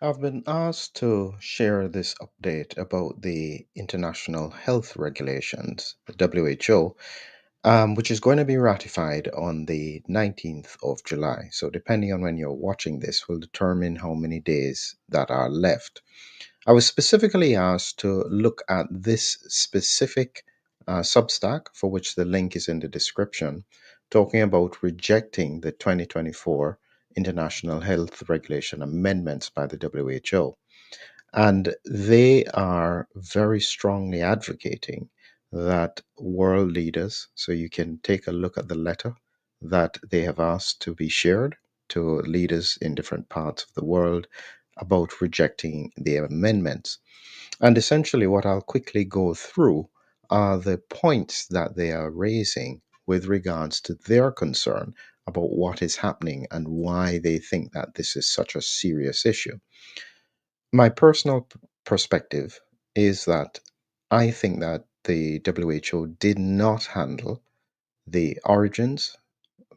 I've been asked to share this update about the International Health Regulations, the WHO, which is going to be ratified on the 19th of July. So, depending on when you're watching this, will determine how many days that are left. I was specifically asked to look at this specific Substack, for which the link is in the description, talking about rejecting the 2024 International Health Regulation amendments by the WHO. And they are very strongly advocating that world leaders, so you can take a look at the letter that they have asked to be shared to leaders in different parts of the world about rejecting the amendments. And essentially, what I'll quickly go through are the points that they are raising with regards to their concern about what is happening and why they think that this is such a serious issue. My personal perspective is that I think that the WHO did not handle the origins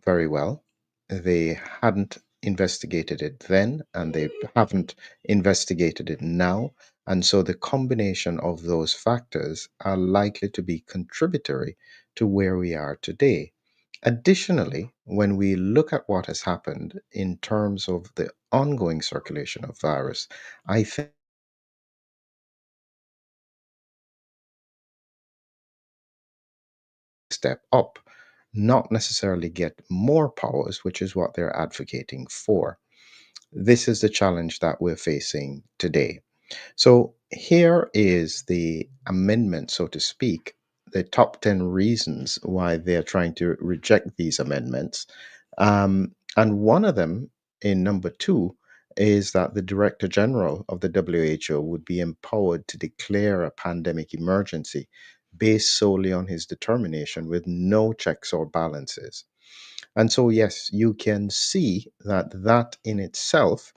very well. They hadn't investigated it then, and they haven't investigated it now. And so the combination of those factors are likely to be contributory to where we are today. Additionally, when we look at what has happened in terms of the ongoing circulation of virus, I think step up, not necessarily get more powers, which is what they're advocating for. This is the challenge that we're facing today. So here is the amendment, so to speak, the top 10 reasons why they're trying to reject these amendments. And one of them, in number two, is that the Director General of the WHO would be empowered to declare a pandemic emergency based solely on his determination with no checks or balances. And so, yes, you can see that that in itself,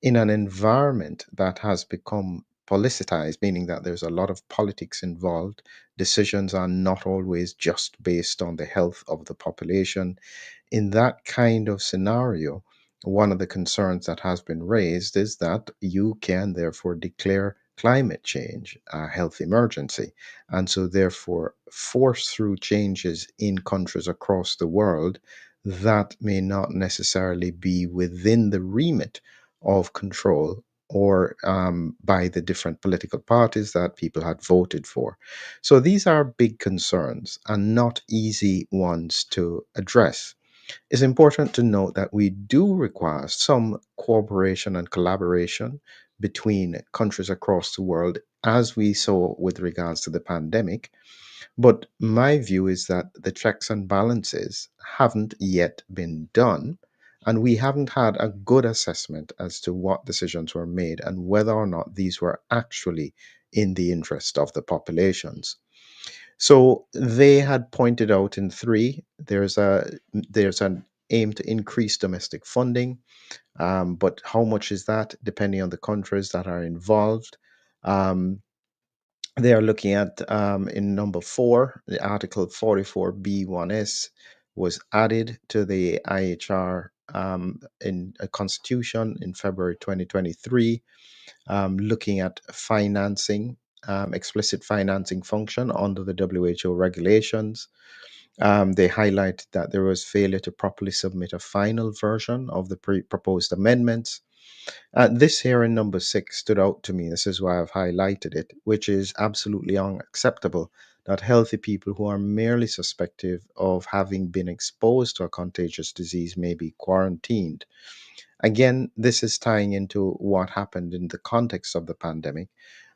in an environment that has become politicized, meaning that there's a lot of politics involved, decisions are not always just based on the health of the population. In that kind of scenario, one of the concerns that has been raised is that you can therefore declare climate change a health emergency, and so therefore force through changes in countries across the world that may not necessarily be within the remit of control or by the different political parties that people had voted for. So these are big concerns and not easy ones to address. It's important to note that we do require some cooperation and collaboration between countries across the world, as we saw with regards to the pandemic. But my view is that the checks and balances haven't yet been done, and we haven't had a good assessment as to what decisions were made and whether or not these were actually in the interest of the populations. So they had pointed out in three, there's an aim to increase domestic funding, but how much is that depending on the countries that are involved? Um, they are looking at in number four, the Article 44B1S was added to the IHR in a constitution in February 2023, looking at financing, explicit financing function under the WHO regulations. They highlighted that there was failure to properly submit a final version of the proposed amendments. This here in number six stood out to me. This is why I've highlighted it, which is absolutely unacceptable that healthy people who are merely suspected of having been exposed to a contagious disease may be quarantined. Again, this is tying into what happened in the context of the pandemic,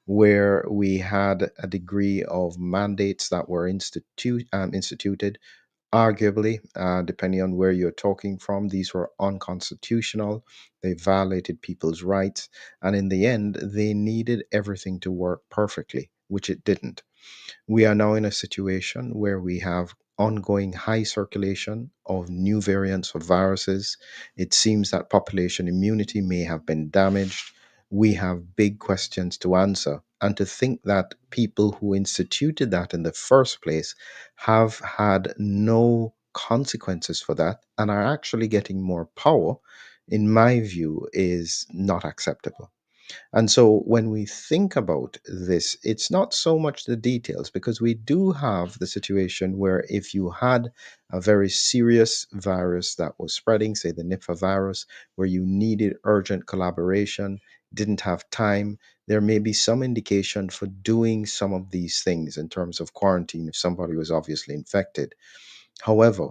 where we had a degree of mandates that were instituted. Arguably, depending on where you're talking from, these were unconstitutional. They violated people's rights. And in the end, they needed everything to work perfectly, which it didn't. We are now in a situation where we have ongoing high circulation of new variants of viruses. It seems that population immunity may have been damaged. We have big questions to answer. And to think that people who instituted that in the first place have had no consequences for that and are actually getting more power, in my view, is not acceptable. And so when we think about this, it's not so much the details, because we do have the situation where if you had a very serious virus that was spreading, say the Nipah virus, where you needed urgent collaboration, didn't have time, there may be some indication for doing some of these things in terms of quarantine if somebody was obviously infected. However,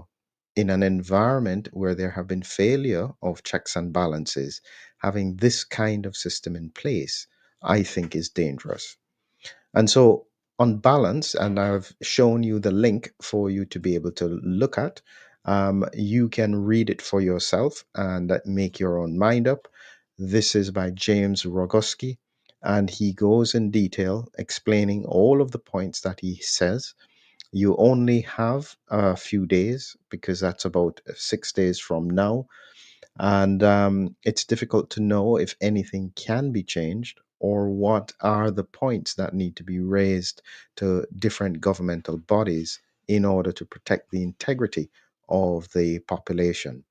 in an environment where there have been failure of checks and balances, having this kind of system in place, I think is dangerous. And so, on balance, and I've shown you the link for you to be able to look at, you can read it for yourself and make your own mind up. This is by James Roguski, and he goes in detail explaining all of the points that he says. You only have a few days, because that's about 6 days from now. And it's difficult to know if anything can be changed or what are the points that need to be raised to different governmental bodies in order to protect the integrity of the population.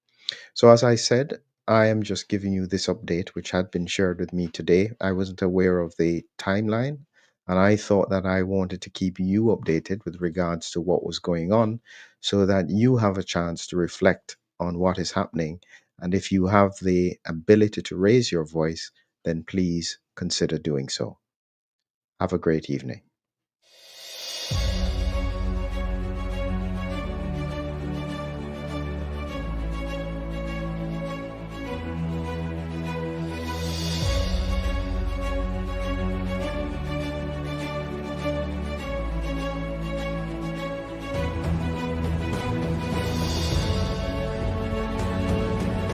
So, as I said, I am just giving you this update, which had been shared with me today. I wasn't aware of the timeline, and I thought that I wanted to keep you updated with regards to what was going on so that you have a chance to reflect on what is happening. And if you have the ability to raise your voice, then please consider doing so. Have a great evening.